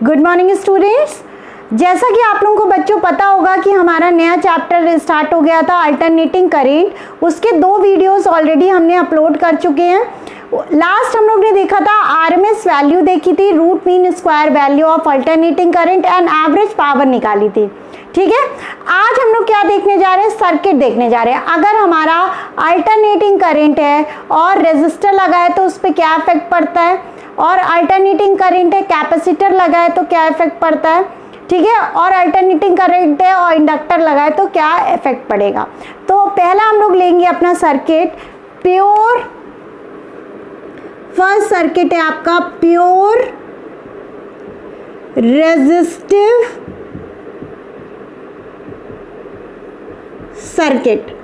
Good morning students. जैसा कि आप लोगों को बच्चों पता होगा कि हमारा नया चैप्टर स्टार्ट हो गया था अल्टरनेटिंग करेंट। उसके 2 वीडियोस ऑलरेडी हमने अपलोड कर चुके हैं। लास्ट हम लोग ने देखा था आरएमएस वैल्यू देखी थी, root mean square value of alternating current and average power निकाली थी। ठीक है, आज हम लोग क्या देखने जा रहे हैं, सर्किट देखने जा रहे हैं। अगर हमारा अल्टरनेटिंग करंट है और रेजिस्टर लगा है तो उस पर क्या इफेक्ट पड़ता है, और अल्टरनेटिंग करंट है कैपेसिटर लगा है तो क्या इफेक्ट पड़ता है। ठीक है, और अल्टरनेटिंग करंट है और इंडक्टर लगा है तो क्या इफेक्ट पड़ेगा। तो पहला हम लोग लेंगे अपना सर्किट प्योर, फर्स्ट सर्किट है आपका प्योर रेजिस्टिव सर्किट।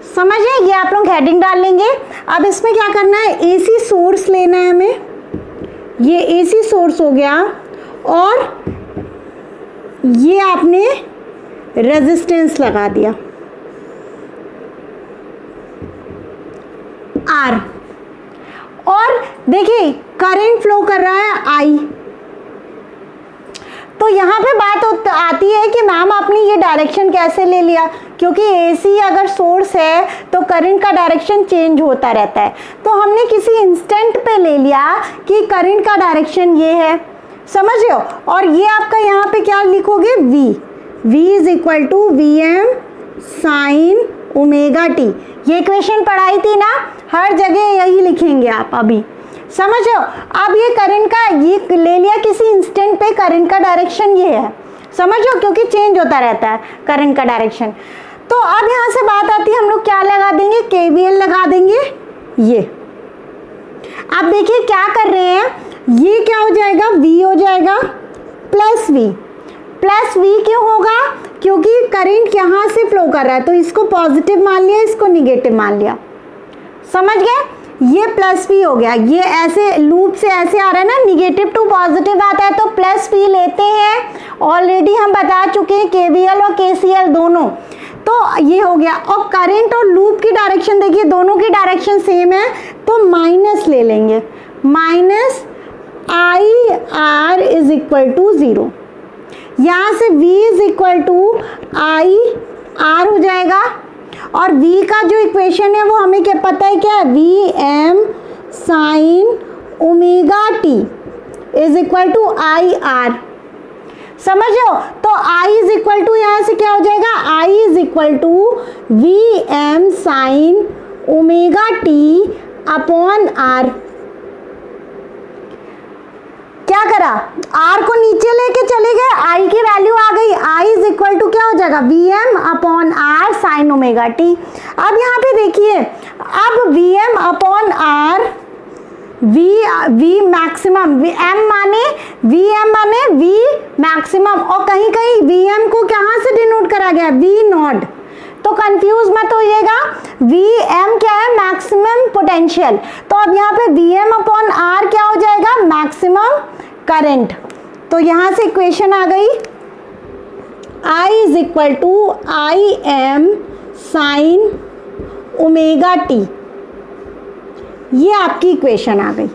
समझे, ये आप लोग हेडिंग डाल लेंगे। अब इसमें क्या करना है, एसी सोर्स लेना है हमें। ये एसी सोर्स हो गया और ये आपने रेजिस्टेंस लगा दिया आर, और देखिए करंट फ्लो कर रहा है आई। तो यहाँ पे बात आती है कि मैम आपने ये डायरेक्शन कैसे ले लिया, क्योंकि एसी अगर सोर्स है तो करंट का डायरेक्शन चेंज होता रहता है। तो हमने किसी इंस्टेंट पे ले लिया कि करंट का डायरेक्शन ये है, समझ रहे हो। और ये आपका यहाँ पे क्या लिखोगे, v is equal to V M sine omega T. ये इक्वेशन पढ़ाई थी ना, हर जगह यही लिखेंगे आप अभी, समझ रहे हो। अब ये करंट का ये ले लिया किसी इंस्टेंट पे, करंट का डायरेक्शन ये है, समझ लो, क्योंकि चेंज होता रहता है करंट का डायरेक्शन। तो अब यहाँ से बात आती है, हम लोग क्या लगा देंगे, केवीएल लगा देंगे। ये अब देखिए क्या कर रहे हैं, ये क्या हो जाएगा, v हो जाएगा प्लस v। प्लस v क्यों होगा, क्योंकि करंट यहाँ से फ्लो कर रहा है तो इसको पॉजिटिव मान लिया, इसको निगेटिव मान लिया, समझ गए। ये प्लस v हो गया, ये ऐसे लूप से ऐसे आ रहा है ना, निगेटिव टू पॉजिटिव आता है तो प्लस v लेते हैं। ऑलरेडी हम बता चुके हैं केवीएल और केसीएल दोनों। तो ये हो गया, और करंट और लूप की डायरेक्शन देखिए, दोनों की डायरेक्शन सेम है तो माइनस ले लेंगे, minus I R is equal to 0। यहाँ से v is equal to I R हो जाएगा, और v का जो इक्वेशन है वो हमें क्या पता है, क्या V M sine omega T is equal to I R, समझ लो। तो I इज इक्वल टू यहाँ से क्या हो जाएगा, I is equal to V M sine omega T upon R. क्या करा, R को नीचे लेके चले गए, I की वैल्यू आ गई, I इज इक्वल टू क्या हो जाएगा, V M upon R sine omega T. अब यहाँ पे देखिए, अब V M upon R, V maximum, M माने वी मैक्सिमम, और कहीं कहीं वी एम को कहाँ से डिनोट करा गया, वी नॉट। तो कंफ्यूज मत होइएगा, वी एम क्या है, मैक्सिमम पोटेंशियल। तो अब यहाँ पे वी एम अपॉन आर क्या हो जाएगा, मैक्सिमम करंट। तो यहाँ से इक्वेशन आ गई, I is equal to I M sine omega T. ये आपकी इक्वेशन आ गई,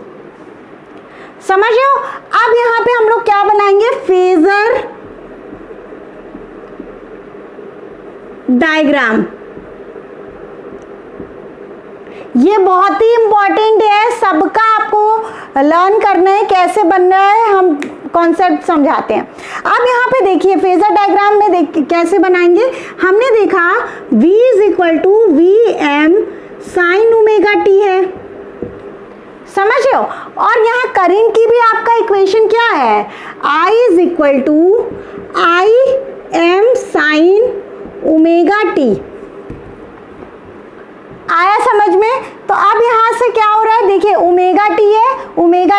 समझ रहे हो। अब यहाँ पे हम लोग क्या बनाएंगे, फेजर डायग्राम। ये बहुत ही इंपॉर्टेंट है, सबका आपको लर्न करना है, कैसे बन रहा है हम कॉन्सेप्ट समझाते हैं। अब यहाँ पे देखिए फेजर डायग्राम में कैसे बनाएंगे, हमने देखा v is equal to V M sine omega T है, समझ रहे हो। और यहाँ करंट की भी आपका इक्वेशन क्या है, I is equal to I M sine omega T. आया समझ में। तो अब यहाँ से क्या हो रहा है, देखिए ओमेगा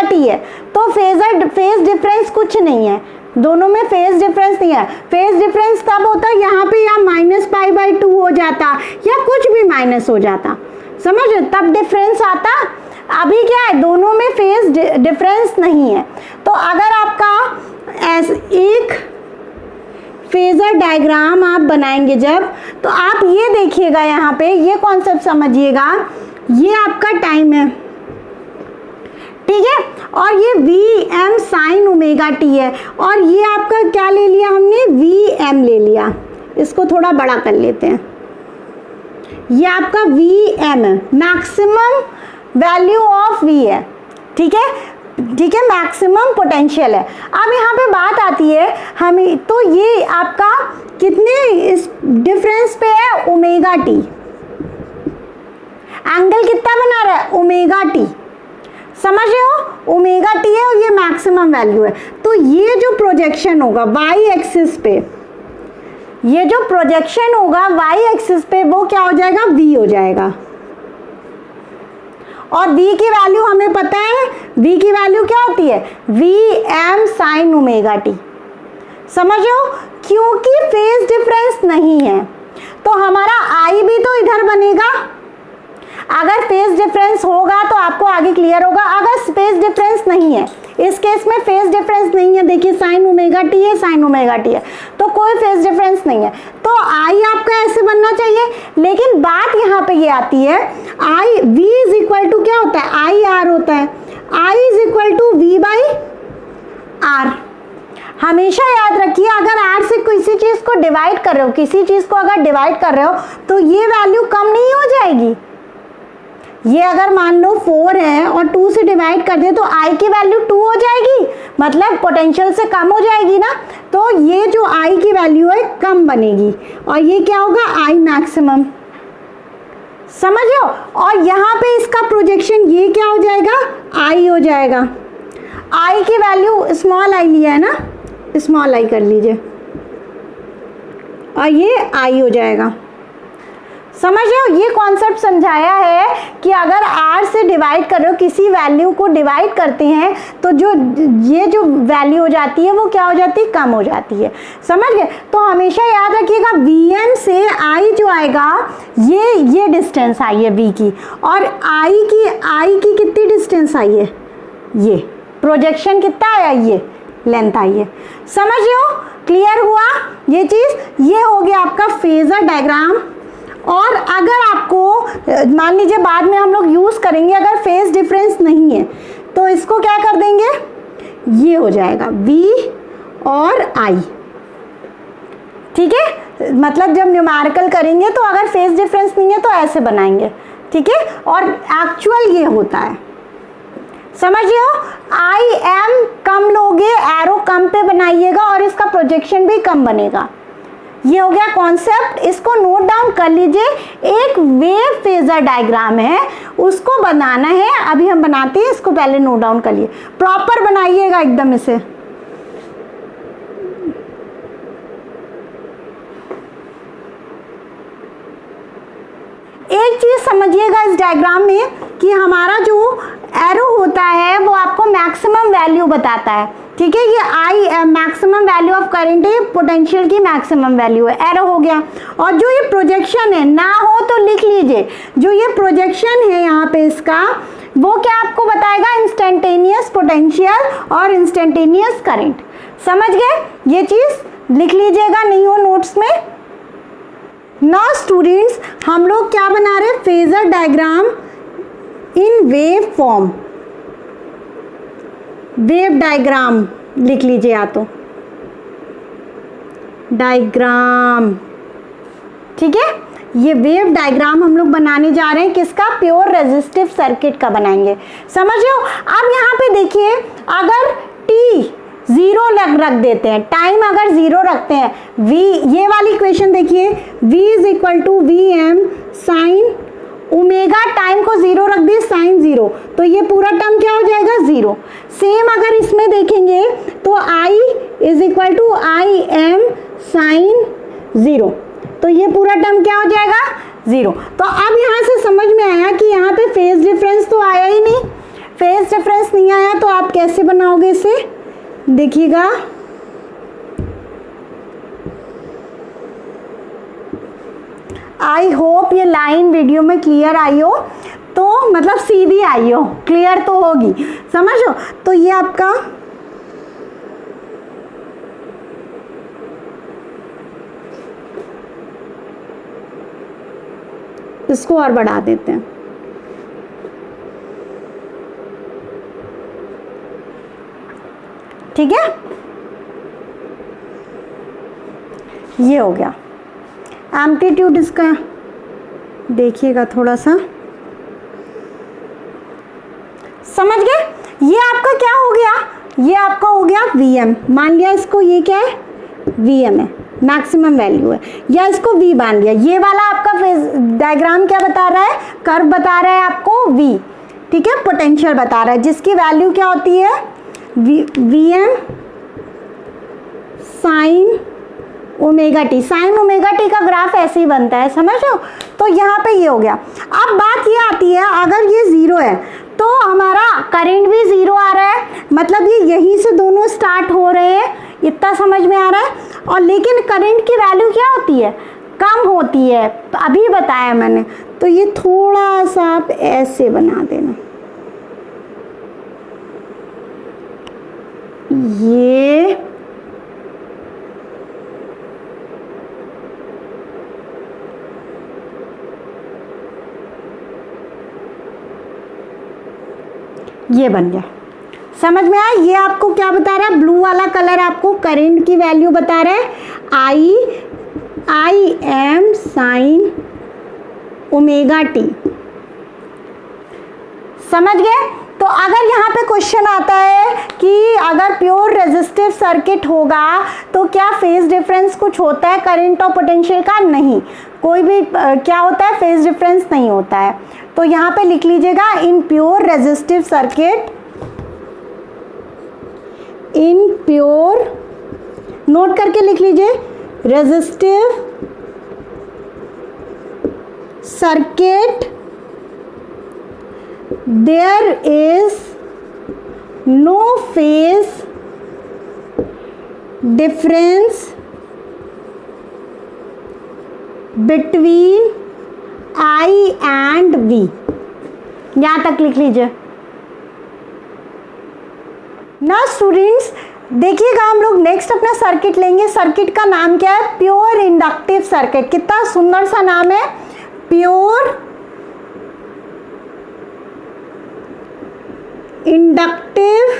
टी है तो फेज डिफरेंस कुछ नहीं है, दोनों में फेज डिफरेंस नहीं है। फेज डिफरेंस तब होता है यहाँ पे, या माइनस पाई बाई 2 हो जाता या कुछ भी माइनस हो जाता, समझ रहे, तब डिफरेंस आता। अभी क्या है, दोनों में फेज डिफरेंस नहीं है। तो अगर आपका एक फेजर डायग्राम आप बनाएंगे जब, तो आप ये देखिएगा, यहाँ पे ये कॉन्सेप्ट समझिएगा, ये आपका टाइम है, ठीक है। और ये Vm sin ओमेगा टी है, और ये आपका क्या ले लिया हमने, Vm ले लिया। इसको थोड़ा बड़ा कर लेते हैं, ये आपका Vm है, मैक्सिमम वैल्यू ऑफ V है, ठीक है, ठीक है, मैक्सिमम पोटेंशियल है। अब यहाँ पे बात आती है हमें, तो ये आपका कितने इस डिफरेंस पे है, ओमेगा टी, एंगल कितना बना रहा है, ओमेगा टी, समझ रहे हो, ओमेगा टी है और ये मैक्सिमम वैल्यू है। तो ये जो प्रोजेक्शन होगा वाई एक्सिस पे, ये जो प्रोजेक्शन होगा वाई एक्सिस पे, वो क्या हो जाएगा, V हो जाएगा। और V की वैल्यू हमें पता है, V की वैल्यू क्या होती है, Vm sin ओमेगा टी, समझ रहे हो, क्योंकि फेज डिफरेंस नहीं है तो हमारा I भी तो इधर बनेगा। अगर फेज डिफरेंस होगा तो आपको आगे क्लियर होगा, अगर फेज डिफरेंस नहीं है, इस केस में फेज डिफरेंस नहीं है, देखिए साइन ओमेगा टी है, साइन ओमेगा टी है, तो कोई फेज डिफरेंस नहीं है, तो आई आपका ऐसे बनना चाहिए। लेकिन बात यहाँ पे ये आती है, I V is equal to क्या होता है, आई आर होता है, I is equal to V by R. हमेशा याद रखिए, अगर r से किसी चीज को डिवाइड कर रहे हो, किसी चीज को अगर डिवाइड कर रहे हो तो ये वैल्यू कम नहीं हो जाएगी। ये अगर मान लो 4 है और 2 से डिवाइड कर दे तो I की वैल्यू 2 हो जाएगी, मतलब पोटेंशियल से कम हो जाएगी ना, तो ये जो I की वैल्यू है कम बनेगी और ये क्या होगा, I मैक्सिमम, समझ लो। और यहाँ पे इसका प्रोजेक्शन ये क्या हो जाएगा, I हो जाएगा। I की वैल्यू स्मॉल I लिया है ना, स्मॉल I कर लीजिए और ये I हो जाएगा, समझ रहे हो। ये कॉन्सेप्ट समझाया है कि अगर r से डिवाइड कर रहे हो, किसी वैल्यू को डिवाइड करते हैं तो ये जो वैल्यू हो जाती है वो क्या हो जाती है, कम हो जाती है, समझ गए। तो हमेशा याद रखिएगा Vm से I जो आएगा, ये डिस्टेंस आई है V की, और I की कितनी डिस्टेंस आई है, ये प्रोजेक्शन कितना आया, ये लेंथ आई है, समझ रहे हो, क्लियर हुआ ये चीज। ये हो गया आपका फेजर डायग्राम। और अगर आपको मान लीजिए बाद में हम लोग यूज करेंगे, अगर फेज डिफरेंस नहीं है तो इसको क्या कर देंगे, ये हो जाएगा V और I, ठीक है, मतलब जब न्यूमेरिकल करेंगे तो अगर फेज डिफरेंस नहीं है तो ऐसे बनाएंगे, ठीक है, और एक्चुअल ये होता है, समझिए। Im कम लोगे, एरो कम पे बनाइएगा और इसका प्रोजेक्शन भी कम बनेगा। ये हो गया कॉन्सेप्ट, इसको नोट डाउन कर लीजिए। एक वेव फेजर डायग्राम है, उसको बनाना है, अभी हम बनाते हैं, इसको पहले नोट डाउन कर लिए, प्रॉपर बनाइएगा एकदम इसे। एक चीज समझिएगा इस डायग्राम में कि हमारा जो एरो होता है वो आपको मैक्सिमम वैल्यू बताता है, ठीक है, ये I maximum value of current है, पोटेंशियल की मैक्सिमम वैल्यू है, एरो हो गया। और जो ये प्रोजेक्शन है, ना हो तो लिख लीजिए, जो ये प्रोजेक्शन है यहाँ पे इसका, वो क्या आपको बताएगा, इंस्टेंटेनियस पोटेंशियल और इंस्टेंटेनियस करंट, समझ गए। ये चीज लिख लीजिएगा, नहीं हो नोट्स में। नाउ स्टूडेंट्स, हम लोग क्या बना रहे हैं, phasor diagram in wave form, wave diagram लिख लीजिए, या तो डायग्राम, ठीक है। ये वेव डायग्राम हम लोग बनाने जा रहे हैं, किसका, प्योर रेजिस्टिव सर्किट का बनाएंगे, समझ रहे हो। अब यहाँ पे देखिए, अगर t 0 रख देते हैं, टाइम अगर 0 रखते हैं, v, ये वाली इक्वेशन देखिए, v is equal to Vm sine omega, time को 0 रख दिए, साइन 0, तो ये पूरा टर्म क्या हो जाएगा, 0। सेम अगर इसमें देखेंगे तो I is equal to Im sine 0, तो ये पूरा टर्म क्या हो जाएगा, 0। तो अब यहाँ से समझ में आया कि यहाँ पे फेज डिफरेंस तो आया ही नहीं, फेज डिफरेंस नहीं आया तो आप कैसे बनाओगे इसे, देखिएगा। आई होप ये लाइन वीडियो में क्लियर आई हो, तो मतलब सीधी आई हो, क्लियर तो होगी, समझो। तो ये आपका इसको और बढ़ा देते हैं, ठीक है, ये हो गया। एम्पलीट्यूड इसका देखिएगा थोड़ा सा, समझ गए? ये आपका क्या हो गया, ये आपका हो गया Vm। मान लिया इसको, ये क्या है, Vm है, मैक्सिमम वैल्यू है, या इसको V मान लिया। ये वाला आपका डायग्राम क्या बता रहा है, कर्व बता रहा है आपको V, ठीक है, पोटेंशियल बता रहा है, जिसकी वैल्यू क्या होती है, Vm sine omega T. Sign omega T का ग्राफ ऐसे ही बनता है, समझ लो। तो यहाँ पे ये हो गया। अब बात ये आती है, अगर ये ज़ीरो है तो हमारा करंट भी ज़ीरो आ रहा है, मतलब ये यहीं से दोनों स्टार्ट हो रहे हैं, इतना समझ में आ रहा है। और लेकिन करंट की वैल्यू क्या होती है, कम होती है, अभी बताया मैंने। तो ये थोड़ा सा आप ऐसे बना देना, ये बन गया, समझ में आया? ये आपको क्या बता रहा है, ब्लू वाला कलर आपको करंट की वैल्यू बता रहा है, आई एम साइन ओमेगा टी, समझ गए? तो अगर यहाँ पे क्वेश्चन आता है कि अगर प्योर रेजिस्टिव सर्किट होगा तो क्या फेज डिफरेंस कुछ होता है करंट और पोटेंशियल का? नहीं, कोई भी क्या होता है, फेज डिफरेंस नहीं होता है। तो यहाँ पे लिख लीजिएगा, in pure resistive circuit, in pure, note करके लिख लीजिए, resistive circuit there is no phase difference between I and V। यहाँ तक लिख लीजिए ना स्टूडेंट्स। देखिएगा, हम लोग नेक्स्ट अपना सर्किट लेंगे। सर्किट का नाम क्या है, प्योर इंडक्टिव सर्किट। कितना सुंदर सा नाम है, प्योर इंडक्टिव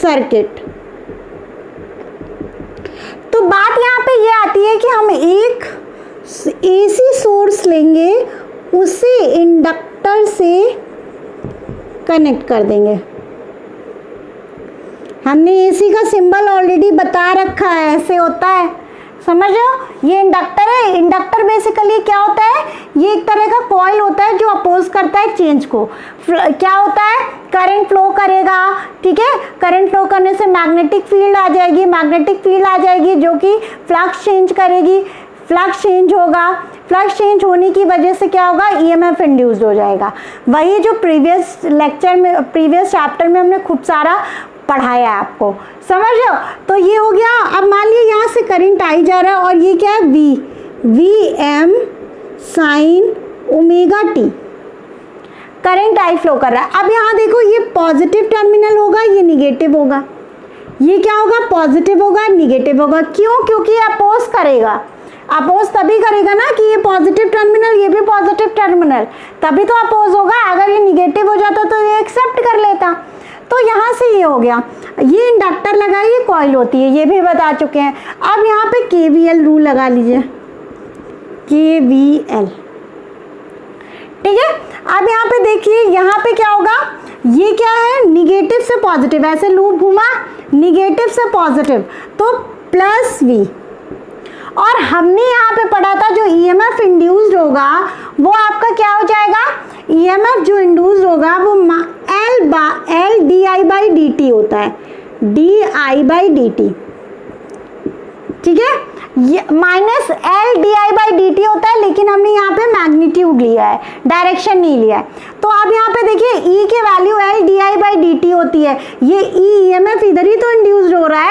सर्किट। तो बात यहाँ पे ये आती है कि हम एक एसी सोर्स लेंगे, उसे इंडक्टर से कनेक्ट कर देंगे। हमने एसी का सिंबल ऑलरेडी बता रखा है, ऐसे होता है, समझ लो। ये इंडक्टर है। इंडक्टर बेसिकली क्या होता है, ये एक तरह का कॉइल होता है जो अपोज करता है चेंज को। क्या होता है, करंट फ्लो करेगा, ठीक है, करंट फ्लो करने से मैग्नेटिक फील्ड आ जाएगी, मैग्नेटिक फील्ड आ जाएगी जो कि फ्लक्स चेंज करेगी, फ्लक्स चेंज होगा, फ्लक्स चेंज होने की वजह से क्या होगा, ईएमएफ इंड्यूस्ड हो जाएगा। वही जो प्रीवियस लेक्चर में, प्रीवियस चैप्टर में हमने खूब सारा पढ़ाया है आपको, समझ लो। तो ये हो गया। अब मान लिया यहाँ से करंट आई जा रहा है और ये क्या है, V M sine omega T, current I flow कर रहा है। अब यहाँ देखो, ये पॉजिटिव टर्मिनल होगा, ये निगेटिव होगा, ये क्या होगा, पॉजिटिव होगा, निगेटिव होगा। क्यों? क्योंकि अपोज करेगा। अपोज तभी करेगा ना कि ये पॉजिटिव टर्मिनल, ये भी पॉजिटिव टर्मिनल, तभी तो अपोज होगा। अगर ये निगेटिव हो जाता तो ये एक्सेप्ट कर लेता। तो यहाँ से ये हो गया। ये इंडक्टर लगा, ये कॉइल होती है, ये भी बता चुके हैं। अब यहाँ पे केवीएल रूल लगा लीजिए, केवीएल, ठीक है। अब यहाँ पे देखिए, यहाँ पे क्या होगा, ये क्या है, निगेटिव से पॉजिटिव, ऐसे लूप घुमा, निगेटिव से पॉजिटिव, तो प्लस वी। और हमने यहाँ पे पढ़ा था जो ईएमएफ इंड्यूस्ड होगा वो आपका क्या हो जाएगा, ईएमएफ जो इंड्यूस्ड होगा वो L D I by D T होता है, D I by D T, ठीक है, minus L D I by D T होता है। लेकिन हमने यहाँ पे मैग्नीट्यूड लिया है, डायरेक्शन नहीं लिया है। तो अब यहाँ पे देखिए, ई की value L D I by D T होती है। ये ईएमएफ इधर ही तो इंड्यूस्ड हो रहा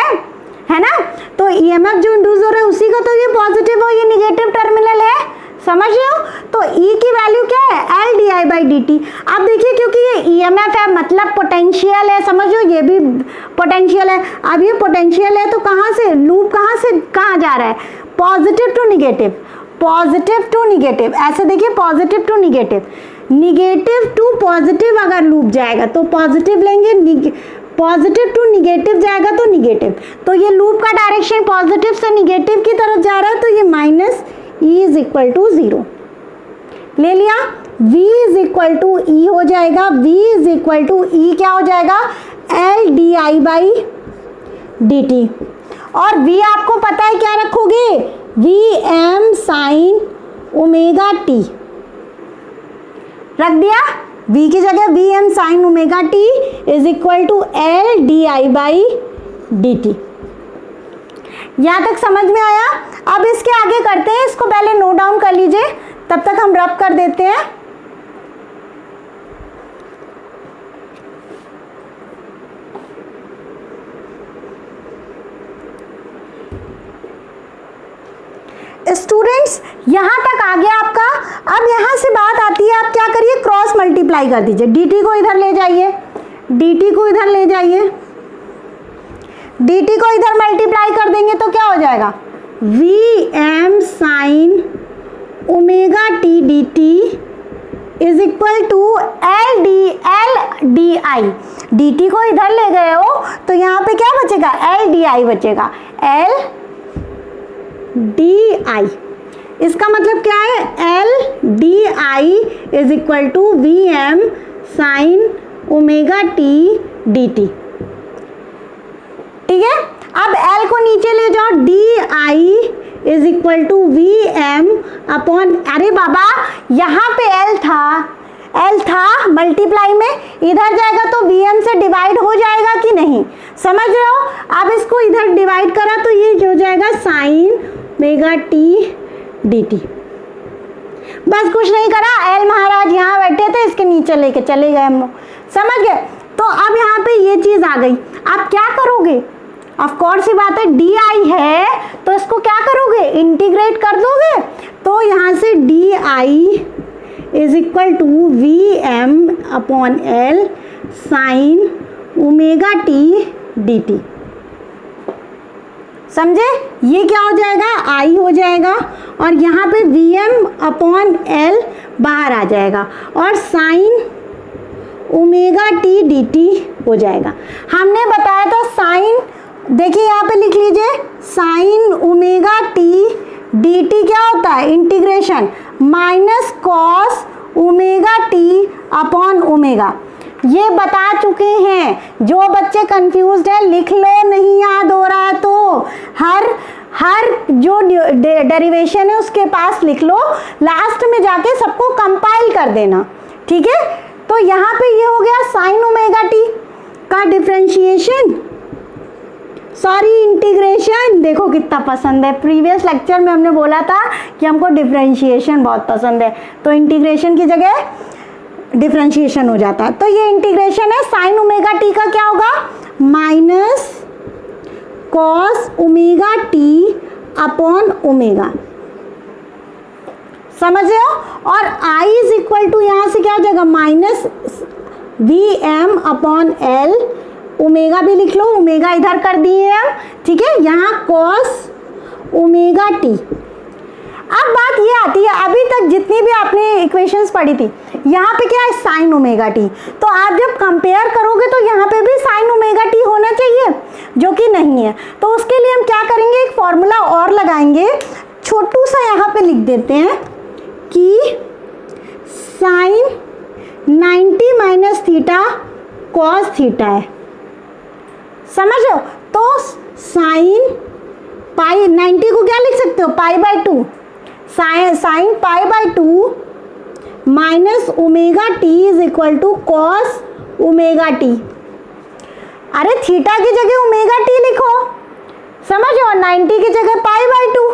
है ना। तो ईएमएफ जो इंड्यूस हो रहा है उसी का तो ये पॉजिटिव और ये निगेटिव टर्मिनल है, समझ रहे हो। तो ई की वैल्यू क्या है, L D I by D T. अब देखिए, क्योंकि ये ईएमएफ है मतलब पोटेंशियल है, समझ लो, ये भी पोटेंशियल है। अब ये पोटेंशियल है तो कहाँ से लूप, कहाँ से कहाँ जा रहा है, positive to negative, positive to negative, ऐसे देखिए, positive to negative. Negative to positive अगर लूप जाएगा तो पॉजिटिव लेंगे, पॉजिटिव टू निगेटिव जाएगा तो निगेटिव। तो ये लूप का डायरेक्शन पॉजिटिव से निगेटिव की तरफ जा रहा है, तो ये minus E is equal to 0 ले लिया। v is equal to E हो जाएगा, v is equal to E क्या हो जाएगा, L D I by D T. और v आपको पता है क्या रखोगे, V M sine omega T रख दिया। v की जगह V M sine omega T is equal to L D I by D T. यहाँ तक समझ में आया। अब इसके आगे करते हैं, इसको पहले नोट डाउन कर लीजिए, तब तक हम रब कर देते हैं। स्टूडेंट्स यहां तक आ गया आपका। अब यहां से बात आती है, आप क्या करिए, क्रॉस मल्टीप्लाई कर दीजिए। dt को इधर ले जाइए, dt को इधर ले जाइए, dt को इधर मल्टीप्लाई कर देंगे तो क्या हो जाएगा, V M sine omega T D T is equal to L D I. D T को इधर ले गए हो तो यहाँ पे क्या बचेगा, एल डी आई बचेगा, एल डी आई। इसका मतलब क्या है, L D I is equal to V M sine omega T D T. ठीक है, अब L को नीचे ले जाओ, D I is equal to V M upon, अरे बाबा यहाँ पे L था मल्टीप्लाई में, इधर जाएगा तो वी एम से डिवाइड हो जाएगा कि नहीं, समझ रहे हो। अब इसको इधर डिवाइड करा तो ये हो जाएगा sign omega T D T. बस कुछ नहीं करा, L महाराज यहाँ बैठे थे, इसके नीचे लेके चले गए हम लोग, समझ गए। तो अब यहाँ पे ये चीज आ गई, आप क्या करोगे, ऑफ कोर्स ही बात है, डी आई है तो इसको क्या करोगे, इंटीग्रेट कर दोगे। तो यहाँ से D I is equal to V M upon L sine omega T D T. समझे, ये क्या हो जाएगा, आई हो जाएगा, और यहाँ पे वी एम अपॉन एल बाहर आ जाएगा, और sign omega T D T हो जाएगा। हमने बताया था साइन, देखिए यहाँ पे लिख लीजिए, sign omega T D T क्या होता है, integration minus cos omega T upon omega. ये बता चुके हैं, जो बच्चे कंफ्यूज्ड है लिख लो, नहीं याद हो रहा है तो हर जो डेरिवेशन है उसके पास लिख लो, लास्ट में जाके सबको कंपाइल कर देना, ठीक है। तो यहाँ पे ये हो गया साइन ओमेगा टी का डिफरेंशिएशन, सॉरी इंटीग्रेशन। देखो कितना पसंद है, प्रीवियस लेक्चर में हमने बोला था कि हमको डिफरेंशिएशन बहुत पसंद है, तो इंटीग्रेशन की जगह डिफरेंशिएशन हो जाता है। तो ये इंटीग्रेशन है, साइन ओमेगा टी का क्या होगा, minus cos omega T upon omega, समझ रहे हो। और I इज इक्वल टू यहाँ से क्या हो जाएगा, minus V M upon L, omega भी लिख लो, ओमेगा इधर कर दिए हम, ठीक है, यहाँ कॉस ओमेगा टी। अब बात ये आती है, अभी तक जितनी भी आपने इक्वेशंस पढ़ी थी, यहाँ पे क्या है, साइन ओमेगा टी, तो आप जब कंपेयर करोगे तो यहाँ पे भी साइन ओमेगा टी होना चाहिए, जो कि नहीं है। तो उसके लिए हम क्या करेंगे, एक फॉर्मूला और लगाएंगे, छोटू सा यहाँ पे लिख देते हैं कि sine 90 minus theta cos theta है, समझ लो। तो साइन पाई 90 को क्या लिख सकते हो, pi by 2, sine pi by 2 minus omega T is equal to cos omega T. अरे थीटा की जगह ओमेगा टी लिखो, समझो, 90 की जगह पाई बाय 2,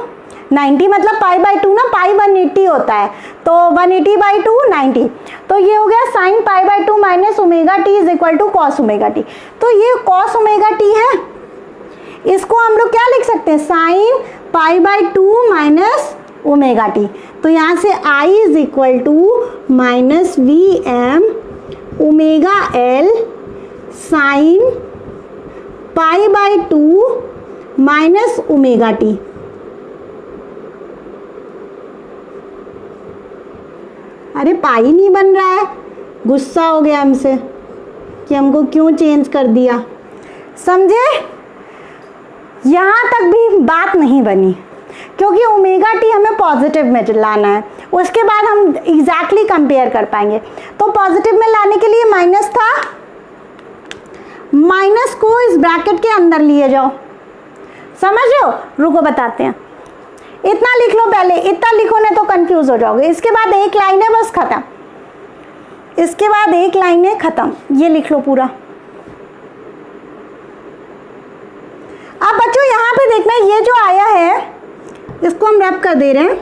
90 मतलब पाई बाय 2 ना, पाई 180 होता है, तो 180 बाई 2 90, तो ये हो गया sine pi by 2 minus omega T is equal to cos omega T. तो ये कॉस ओमेगा टी है, इसको हम लोग क्या लिख सकते हैं, sine pi by 2 minus omega T. तो यहाँ से I is equal to minus V M omega L sine pi by 2 minus omega T. अरे पाई नहीं बन रहा है, गुस्सा हो गया हमसे कि हमको क्यों चेंज कर दिया। समझे? यहाँ तक भी बात नहीं बनी, क्योंकि ओमेगा टी हमें पॉजिटिव में लाना है, उसके बाद हम एग्जैक्टली कंपेयर कर पाएंगे। तो पॉजिटिव में लाने के लिए माइनस था, माइनस को इस ब्रैकेट के अंदर लिए जाओ, समझ रहे हो? रुको बताते हैं। इतना लिख लो पहले, इतना लिखो नहीं तो कंफ्यूज हो जाओगे। इसके बाद एक लाइन है, बस खत्म। इसके बाद एक लाइन है, खत्म। ये लिख लो पूरा। अब बच्चों यहाँ पे देखना, ये जो आया है इसको हम रैप कर दे रहे हैं।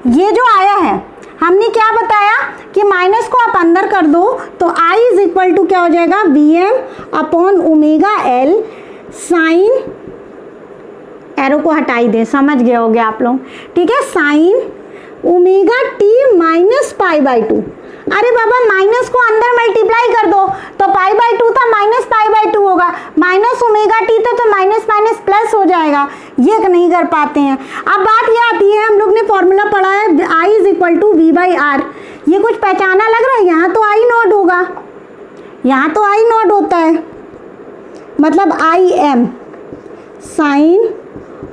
ये जो आया है हमने क्या बताया कि माइनस को आप अंदर कर दो तो I इज इक्वल टू क्या हो जाएगा, Vm upon omega L sine, arrow को हटाई दे, समझ गए होगे आप लोग, ठीक है, sign omega T minus pi by to. अरे बाबा माइनस को अंदर मल्टीप्लाई कर दो तो पाई बाई टू था, माइनस पाई बाई टू होगा, माइनस ओमेगा टी था तो माइनस माइनस प्लस हो जाएगा। ये नहीं कर पाते हैं। अब बात ये आती है, हम लोग ने फॉर्मूला पढ़ा है I is equal to V by R. ये कुछ पहचाना लग रहा है? यहाँ तो I नॉट होगा, यहाँ तो I नॉट होता है, मतलब आई M sine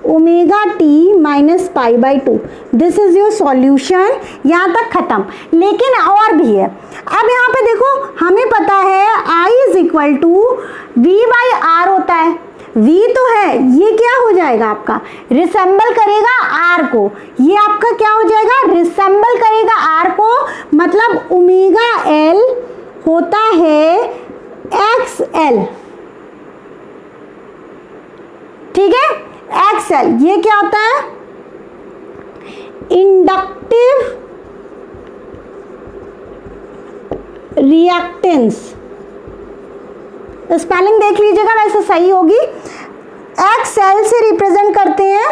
omega T minus pi by to. This is your solution. यहाँ तक खत्म। लेकिन और भी है। अब यहाँ पे देखो, हमें पता है I is equal to V by R होता है। V तो है, ये क्या हो जाएगा आपका, रिसेंबल करेगा R को। ये आपका क्या हो जाएगा, रिसेंबल करेगा R को, मतलब ओमेगा L होता है XL, ठीक है, XL। ये क्या होता है, इंडक्टिव रिएक्टेंस। स्पेलिंग देख लीजिएगा, वैसे सही होगी। XL से रिप्रेजेंट करते हैं,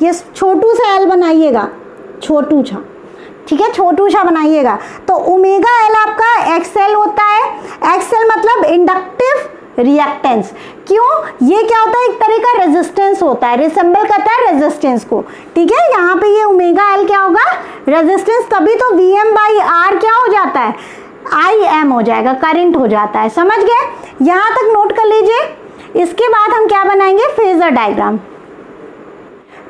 ये छोटू सा L बनाइएगा, छोटू सा, ठीक है, छोटू सा बनाइएगा। तो ओमेगा L आपका XL होता है। XL मतलब इंडक्टिव रिएक्टेंस। क्यों? ये क्या होता है, एक तरह का रेजिस्टेंस होता है, रिसेंबल करता है रेजिस्टेंस को, ठीक है। यहाँ पे ये ओमेगा L क्या होगा, रेजिस्टेंस, तभी तो Vm बाई आर क्या हो जाता है, Im हो जाएगा, करंट हो जाता है। समझ गए? यहाँ तक नोट कर लीजिए। इसके बाद हम क्या बनाएंगे, फेजर डायग्राम।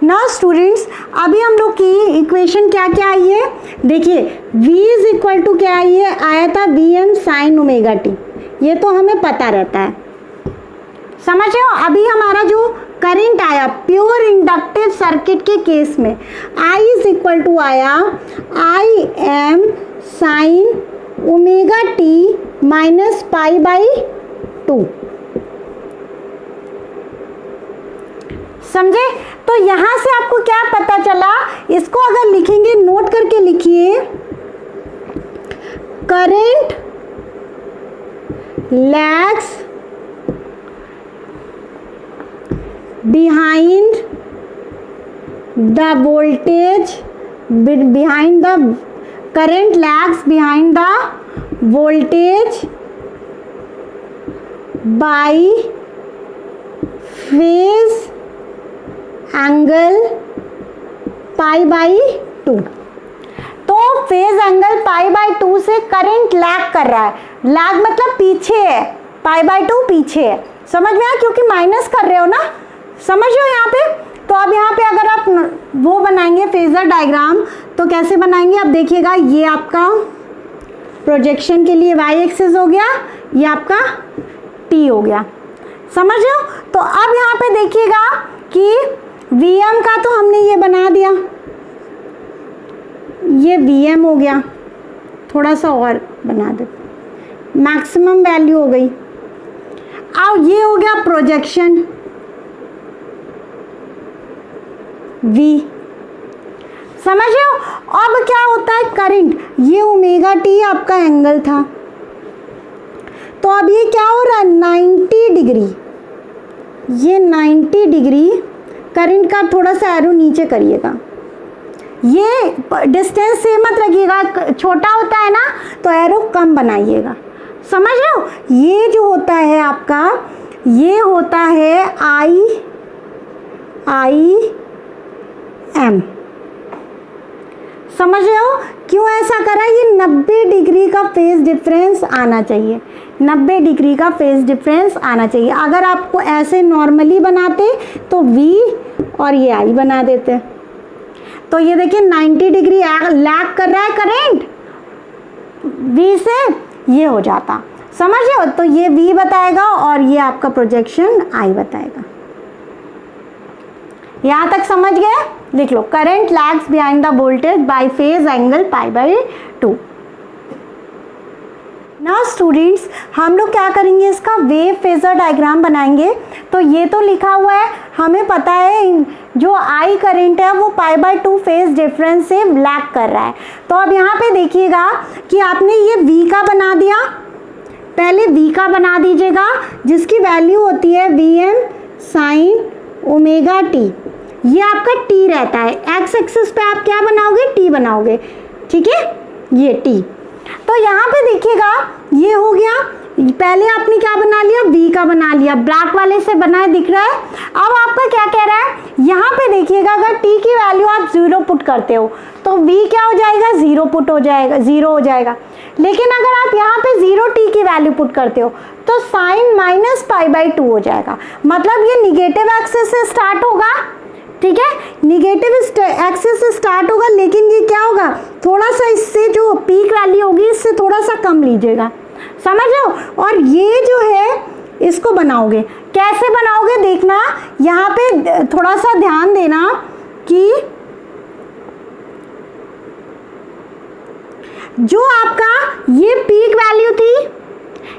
नाउ स्टूडेंट्स, अभी हम लोग की इक्वेशन क्या क्या आई है, देखिए V इज इक्वल टू क्या आई है, आया था Vm साइन ओमेगा टी। ये तो हमें पता रहता है, समझ रहे हो। अभी हमारा जो करंट आया प्योर इंडक्टिव सर्किट के केस में I इज इक्वल टू आया Im sign omega T minus pi by to. समझे? तो यहां से आपको क्या पता चला, इसको अगर लिखेंगे, नोट करके लिखिए, current lags behind the voltage, behind the current lags behind the voltage by phase angle pi by two. तो phase angle pi by two से करंट लैग कर रहा है, लैग मतलब पीछे है, पाई बाई टू पीछे है। समझ में आया? क्योंकि माइनस कर रहे हो ना, समझ रहे हो यहाँ पे। तो अब यहाँ पे अगर आप वो बनाएंगे फेजर डायग्राम तो कैसे बनाएंगे, अब देखिएगा, ये आपका प्रोजेक्शन के लिए y एक्सिस हो गया, ये आपका t हो गया, समझ रहे हो। तो अब यहाँ पे देखिएगा कि Vm का तो हमने ये बना दिया, ये Vm हो गया, थोड़ा सा और बना दे, मैक्सिमम वैल्यू हो गई। अब ये हो गया प्रोजेक्शन V, समझ रहे हो। अब क्या होता है, करंट, ये ओमेगा टी आपका एंगल था, तो अब ये क्या हो रहा है, 90 डिग्री, ये 90 डिग्री। करंट का थोड़ा सा एरो नीचे करिएगा, ये डिस्टेंस से मत रखिएगा, छोटा होता है ना तो एरो कम बनाइएगा, समझ रहे हो। ये जो होता है आपका, ये होता है I m। समझ रहे हो क्यों ऐसा करा? ये 90 डिग्री का फेज डिफरेंस आना चाहिए, 90 डिग्री का फेज डिफरेंस आना चाहिए। अगर आपको ऐसे नॉर्मली बनाते तो v और ये I बना देते। तो ये देखिए 90 डिग्री लैग कर रहा है करंट v से, ये हो जाता। समझ रहे हो? तो ये v बताएगा और ये आपका प्रोजेक्शन I बताएगा। यहां तक समझ गए? लिख लो, current lags behind the voltage by phase angle π/2। Now students, हम लोग क्या करेंगे, इसका वेव फेजर डायग्राम बनाएंगे। तो ये तो लिखा हुआ है, हमें पता है जो I करंट है वो π/2 फेज डिफरेंस से लैग कर रहा है। तो अब यहाँ पे देखिएगा कि आपने ये V का बना दिया, पहले V का बना दीजिएगा जिसकी वैल्यू होती है Vm sin ओमेगा t। ये आपका t रहता है, x एक्सिस पे आप क्या बनाओगे, t बनाओगे, ठीक है, ये t। तो यहाँ पे देखिएगा ये हो गया, पहले आपने क्या बना लिया, v का बना लिया, ब्लैक वाले से बनाए दिख रहा है। अब आपका क्या कह रहा है, यहाँ पे देखिएगा अगर t की वैल्यू आप 0 पुट करते हो तो v क्या हो जाएगा, 0 पुट हो जाएगा, 0 हो जाएगा। लेकिन अगर आप यहाँ पे 0t की वैल्यू पुट करते हो तो साइन -π/2 हो जाएगा। मतलब ये निगेटिव एक्सिस से स्टार्ट होगा, ठीक है, निगेटिव एक्सिस से स्टार्ट होगा, लेकिन ये क्या होगा, थोड़ा सा इससे जो पीक वैल्यू होगी इससे थोड़ा सा कम लीजिएगा। समझ लो? और ये जो है इसको बनाओगे, कैसे बनाओगे देखना, यहाँ पे थोड़ा सा ध्यान देना कि जो आपका ये पीक वैल्यू थी,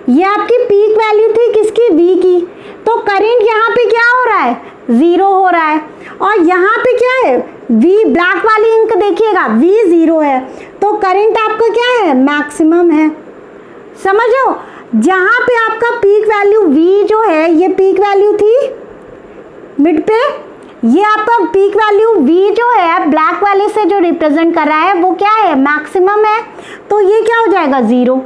ये आपकी पीक वैल्यू थी किसकी, V की। तो करंट यहाँ पे क्या हो रहा है, 0 हो रहा है। और यहाँ पे क्या है, V, ब्लैक वाली इंक देखिएगा, V 0 है, तो करंट आपका क्या है, मैक्सिमम है। समझो? जहाँ पे आपका पीक वैल्यू V जो है, ये पीक वैल्यू थी मिड पे, ये आपका पीक वैल्यू V जो है ब्लैक वाले से जो रिप्रेजेंट कर रहा है वो क्या है, मैक्सिमम है, तो ये क्या हो जाएगा, 0।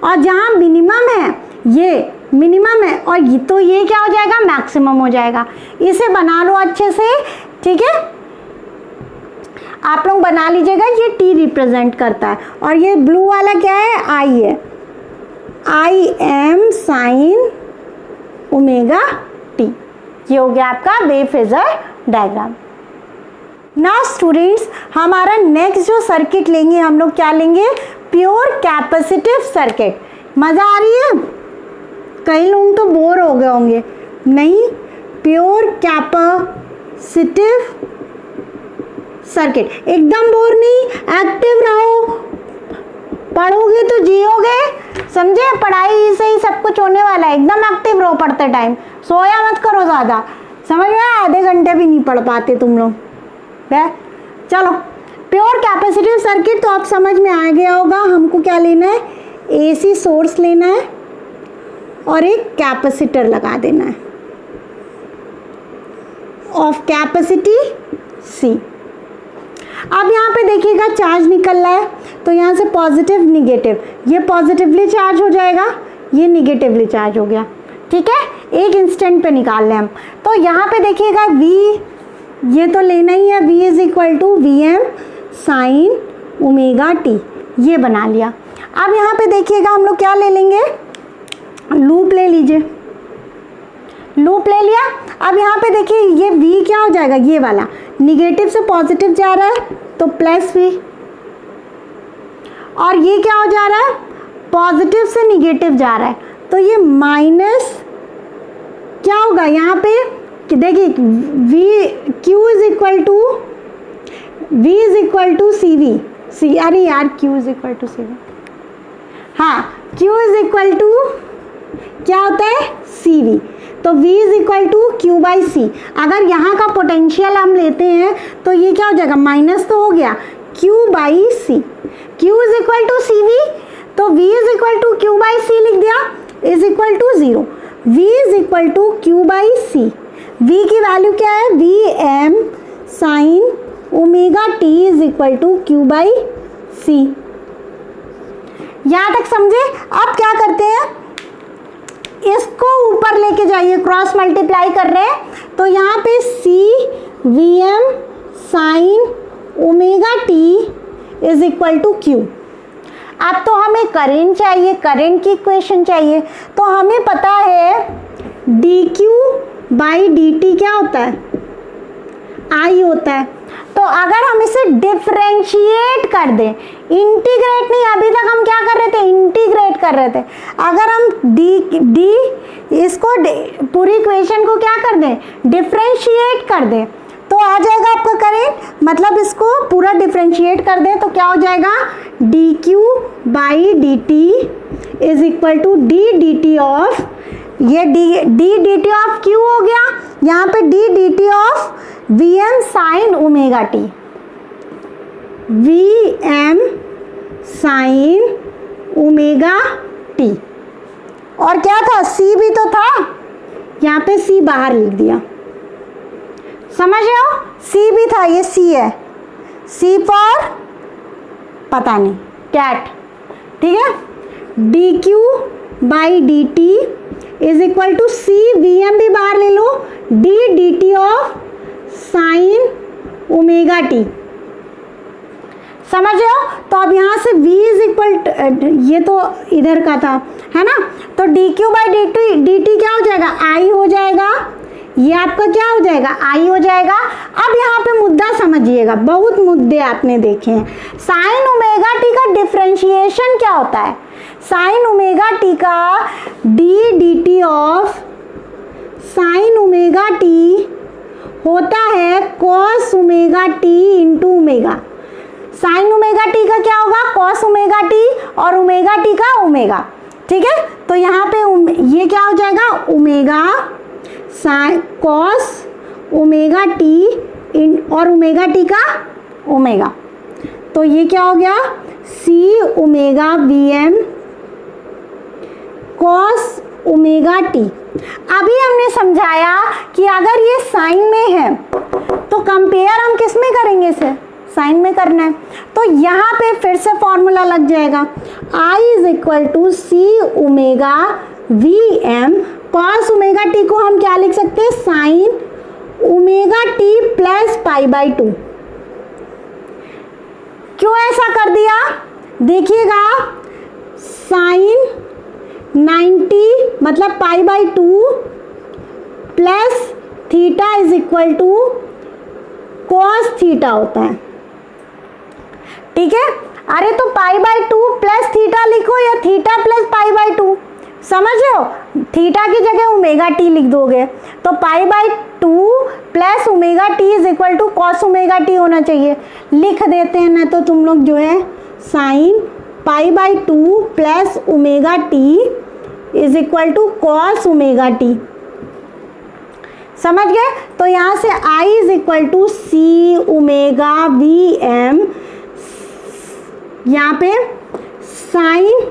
और जहाँ मिनिमम है, ये मिनिमम है, और ये तो ये क्या हो जाएगा, मैक्सिमम हो जाएगा। इसे बना लो अच्छे से, ठीक है, आप लोग बना लीजिएगा। ये t रिप्रेजेंट करता है और ये ब्लू वाला क्या है, I है, Im sin ओमेगा t। ये हो गया आपका wave phasor diagram. Now students, हमारा नेक्स्ट जो सर्किट लेंगे हम लोग, क्या लेंगे, प्योर कैपेसिटिव सर्किट। मज़ा आ रही है? कई लोग तो बोर हो गए होंगे, नहीं, प्योर कैपेसिटिव सर्किट, एकदम बोर नहीं, एक्टिव रहो, पढ़ोगे तो जियोगे, समझे, पढ़ाई से ही सब कुछ होने वाला है। एकदम एक्टिव रहो पढ़ते टाइम, सोया मत करो ज़्यादा, समझ में? आधे घंटे भी नहीं पढ़ पाते तुम लोग। चलो, प्योर कैपेसिटिव सर्किट तो आप समझ में आ गया होगा। हमको क्या लेना है, AC सोर्स लेना है और एक कैपेसिटर लगा देना है ऑफ कैपेसिटी C। अब यहाँ पे देखिएगा चार्ज निकल रहा है, तो यहाँ से पॉजिटिव निगेटिव, ये पॉजिटिवली चार्ज हो जाएगा, ये निगेटिवली चार्ज हो गया, ठीक है, एक इंस्टेंट पे निकाल लें हम। तो यहाँ पे देखिएगा V, ये तो लेना ही है, V is equal to Vm sine omega t, ये बना लिया। अब यहाँ पे देखिएगा हम लोग क्या ले लेंगे, लूप ले लीजिए, लूप ले लिया। अब यहाँ पे देखिए ये V क्या हो जाएगा, ये वाला निगेटिव से पॉजिटिव जा रहा है तो प्लस V, और ये क्या हो जा रहा है, पॉजिटिव से निगेटिव जा रहा है, तो ये माइनस क्या होगा यहाँ पे, देखिए Q is equal to CV, अरे यार Q is equal to CV, हाँ, Q इज इक्वल टू क्या होता है, CV, तो V is equal to Q by C। अगर यहाँ का पोटेंशियल हम लेते हैं तो ये क्या हो जाएगा, माइनस तो हो गया, Q by C, Q is equal to CV, तो V is equal to Q by C लिख दिया, is equal to 0, V is equal to Q by C। V की वैल्यू क्या है, Vm sine omega t is equal to Q by C। यहाँ तक समझे? अब क्या करते हैं, इसको ऊपर लेके जाइए, क्रॉस मल्टीप्लाई कर रहे हैं, तो यहाँ पे C Vm sine omega T is equal to Q. अब तो हमें करंट चाहिए, करंट की इक्वेशन चाहिए। तो हमें पता है d q by D T क्या होता है, आई होता है। तो अगर हम इसे डिफरेंशिएट कर दें, इंटीग्रेट नहीं, अभी तक हम क्या कर रहे थे, इंटीग्रेट कर रहे थे। अगर हम डी इसको पूरी इक्वेशन को क्या कर दें, डिफरेंशिएट कर दें, तो आ जाएगा आपका करंट। मतलब इसको पूरा डिफरेंशिएट कर दें तो क्या हो जाएगा, d q by D T is equal to d d t of, ये d d t of q हो गया, यहाँ पे d d t of v M sine omega t, v M sine omega t. और क्या था, सी भी तो था, यहाँ पे सी बाहर लिख दिया, समझ रहे हो, सी भी था, ये सी है, सी फॉर पता नहीं कैट, ठीक है। D q by D T is equal to C, v m भी बाहर ले लो, d d t of sine omega T, समझ रहे हो। तो अब यहाँ से v इज इक्वल, ये तो इधर का था, है ना, तो D q by D T क्या हो जाएगा, आई हो जाएगा, ये आपका क्या हो जाएगा, आई हो जाएगा। अब यहाँ पे मुद्दा समझिएगा, बहुत मुद्दे आपने देखे हैं। साइन ओमेगा टी का डिफरेंशिएशन क्या होता है, साइन ओमेगा टी का D d t of sine omega T होता है cos omega T into omega. Sign omega T का क्या होगा, कॉस ओमेगा टी, और ओमेगा टी का ओमेगा, ठीक है। तो यहाँ पे ये क्या हो जाएगा, omega sine cos omega t और ओमेगा टी का ओमेगा, तो ये क्या हो गया, सी omega V M cos omega T. अभी हमने समझाया कि अगर ये साइन में है तो कंपेयर हम किस में करेंगे, इसे साइन में करना है। तो यहाँ पे फिर से फॉर्मूला लग जाएगा, I is equal to C omega V M, cos omega T को हम क्या लिख सकते हैं, sine omega T plus pi by two. क्यों ऐसा कर दिया, देखिएगा, साइन 90 मतलब pi by two plus theta is equal to cos theta होता है, ठीक है। अरे तो pi by two plus theta लिखो या theta plus pi by two, समझ रहे हो, थीटा की जगह ओमेगा टी लिख दोगे तो pi by two plus omega T is equal to cos omega T होना चाहिए, लिख देते हैं ना तो तुम लोग जो है sine pi by two plus omega T is equal to cos omega T, समझ गए। तो यहाँ से I is equal to C omega V M, यहाँ पे साइन,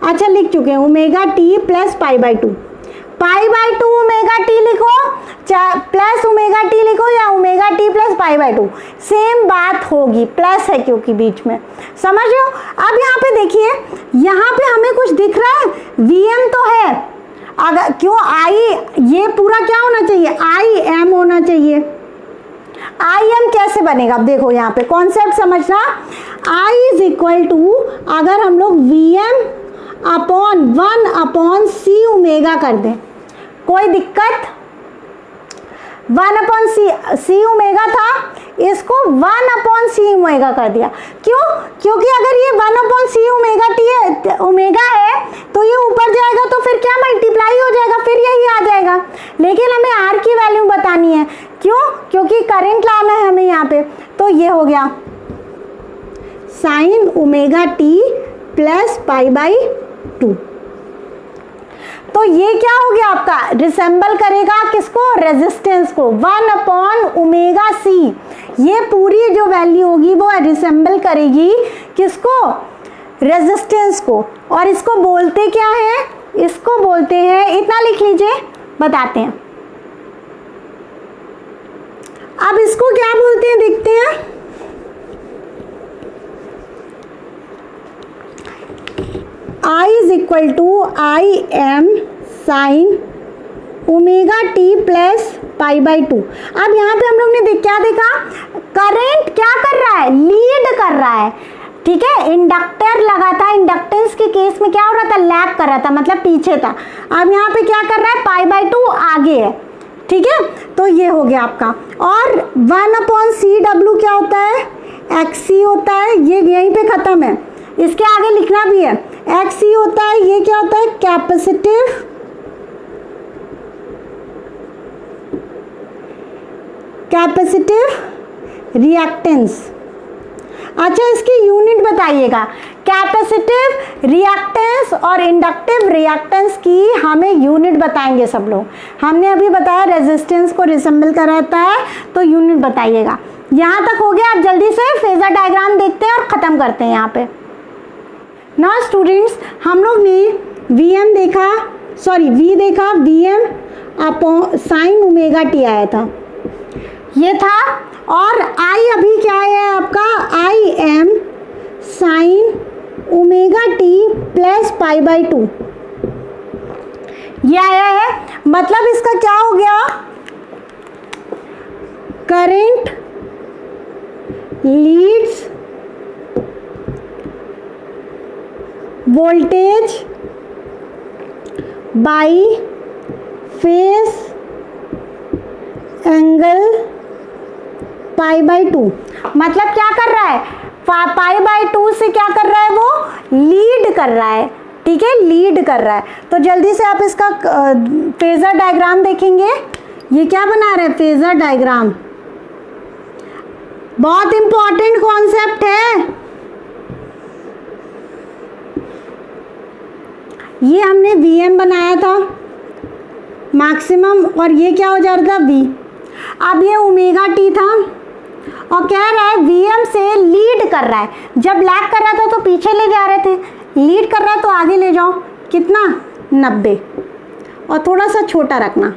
अच्छा लिख चुके हैं, omega T plus pi by two, pi by two omega T लिखो, प्लस ओमेगा टी लिखो या omega T plus pi by two, same बात होगी, प्लस है क्योंकि बीच में, समझ रहे हो। अब यहाँ पे देखिए, यहाँ पे हमें कुछ दिख रहा है, वी एम तो है, अगर क्यों आई, ये पूरा क्या होना चाहिए, आई एम होना चाहिए। आई एम कैसे बनेगा, अब देखो यहाँ पे कॉन्सेप्ट समझना, आई इज इक्वल टू, अगर हम लोग we M upon 1 upon C omega कर दें, कोई दिक्कत, 1 अपॉन सी ओमेगा था, इसको 1 अपॉन सी ओमेगा कर दिया, क्यों, क्योंकि अगर ये 1 अपॉन सी ओमेगा टी है, ओमेगा है, तो ये ऊपर जाएगा तो फिर क्या मल्टीप्लाई हो जाएगा, फिर यही आ जाएगा, लेकिन हमें आर की वैल्यू बतानी है, क्यों, क्योंकि करंट लाना है हमें यहाँ पे। तो ये हो गया sign omega T plus pi by two, तो ये क्या हो गया आपका, रिसेंबल करेगा किसको, रेजिस्टेंस को, 1 अपॉन ओमेगा सी, ये पूरी जो वैल्यू होगी वो रिसेंबल करेगी किसको, रेजिस्टेंस को। और इसको बोलते क्या है, इसको बोलते हैं, इतना लिख लीजिए, बताते हैं। अब इसको क्या बोलते हैं देखते हैं, I is equal to I M sine omega T plus pi by 2। अब यहाँ पे हम लोग ने क्या देखा, करंट क्या कर रहा है, लीड कर रहा है, ठीक है। इंडक्टर लगा था, इंडक्टेंस के केस में क्या हो रहा था, लैग कर रहा था, मतलब पीछे था। अब यहाँ पे क्या कर रहा है, पाई बाई 2 आगे है, ठीक है। तो ये हो गया आपका। और 1/CW क्या होता है, XC होता है, ये यहीं पे खत्म है, इसके आगे लिखना भी है। XC होता है, ये क्या होता है, कैपेसिटिव रिएक्टेंस। अच्छा, इसकी यूनिट बताइएगा। कैपेसिटिव रिएक्टेंस और इंडक्टिव रिएक्टेंस की हमें यूनिट बताएंगे सब लोग। हमने अभी बताया रेजिस्टेंस को रिसेंबल कराता है, तो यूनिट बताइएगा। यहाँ तक हो गया। अब जल्दी से फेजर डायग्राम देखते हैं और ख़त्म करते हैं यहाँ पे। नाउ स्टूडेंट्स, हम लोग ने V देखा, VM upon sine omega T आया था, ये था। और I अभी क्या है आपका, IM sign omega T plus pi by 2 ये आया है। मतलब इसका क्या हो गया, current Leeds voltage by phase angle pi by 2। मतलब क्या कर रहा है, पाई बाई 2 से क्या कर रहा है, वो लीड कर रहा है, ठीक है, लीड कर रहा है। तो जल्दी से आप इसका फेजर डायग्राम देखेंगे। ये क्या बना रहे हैं, फेजर डायग्राम, बहुत इंपॉर्टेंट कॉन्सेप्ट है। ये हमने VM बनाया था मैक्सिमम, और ये क्या हो जा रहा था, V। अब ये ओमेगा टी था और कह रहा है VM से लीड कर रहा है। जब लैग कर रहा था तो पीछे ले जा रहे थे, लीड कर रहा है तो आगे ले जाओ, कितना, 90। और थोड़ा सा छोटा रखना,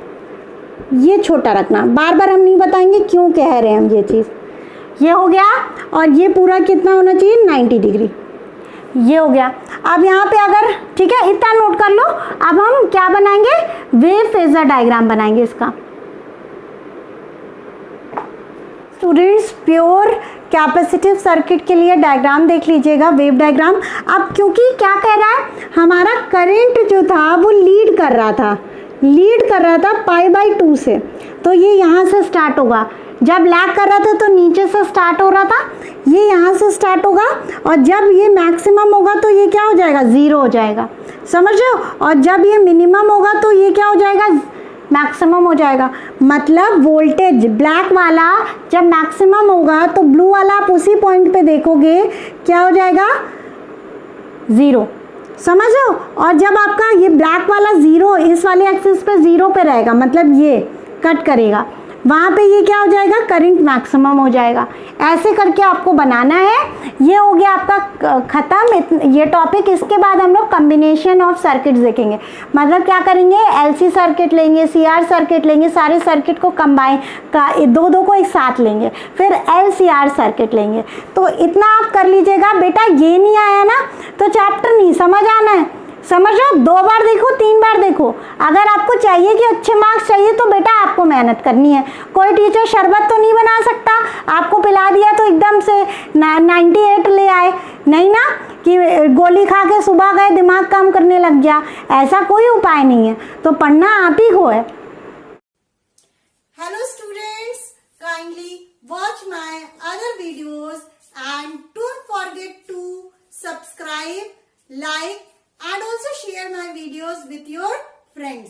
ये छोटा रखना, बार बार हम नहीं बताएंगे क्यों कह रहे हैं हम ये चीज़। ये हो गया। और ये पूरा कितना होना चाहिए, 90 डिग्री, ये हो गया। अब यहाँ पे अगर, ठीक है, इतना नोट कर लो। अब हम क्या बनाएंगे, वेव फेजर डायग्राम बनाएंगे इसका। स्टूडेंट्स, प्योर कैपेसिटिव सर्किट के लिए डायग्राम देख लीजिएगा, वेव डायग्राम। अब क्योंकि क्या कह रहा है, हमारा करंट जो था वो लीड कर रहा था पाई बाई 2 से। तो ये यहाँ से स्टार्ट होगा, जब लैग कर रहा था तो नीचे से स्टार्ट हो रहा था, ये यहाँ से स्टार्ट होगा, और जब ये मैक्सिमम होगा तो ये क्या हो जाएगा, 0 हो जाएगा, समझ रहे हो। और जब ये मिनिमम होगा तो ये क्या हो जाएगा, मैक्सिमम हो जाएगा। मतलब वोल्टेज ब्लैक वाला जब मैक्सिमम होगा तो ब्लू वाला आप उसी पॉइंट पे देखोगे क्या हो जाएगा, 0, समझ लो। और जब आपका ये ब्लैक वाला 0 इस वाले एक्सिस पे 0 पे रहेगा, मतलब ये कट करेगा, वहाँ पे ये क्या हो जाएगा, करंट मैक्सिमम हो जाएगा। ऐसे करके आपको बनाना है। ये हो गया आपका ख़त्म ये टॉपिक। इसके बाद हम लोग कम्बिनेशन ऑफ सर्किट्स देखेंगे। मतलब क्या करेंगे, LC सर्किट लेंगे, CR सर्किट लेंगे, सारे सर्किट को कंबाइन का दो को एक साथ लेंगे, फिर LCR सर्किट लेंगे। तो इतना आप कर लीजिएगा। बेटा ये नहीं आया ना तो चैप्टर नहीं समझ आना है, समझो, 2 बार देखो, 3 बार देखो। अगर आपको चाहिए कि अच्छे मार्क्स चाहिए तो बेटा आपको मेहनत करनी है। कोई टीचर शरबत तो नहीं बना सकता, आपको पिला दिया तो एकदम से 98 ले आए, नहीं ना, कि गोली खा के सुबह गए दिमाग काम करने लग गया, ऐसा कोई उपाय नहीं है। तो पढ़ना आप ही को है। Hello students, kindly watch my other videos and don't forget to subscribe, like and also share my videos with your friends.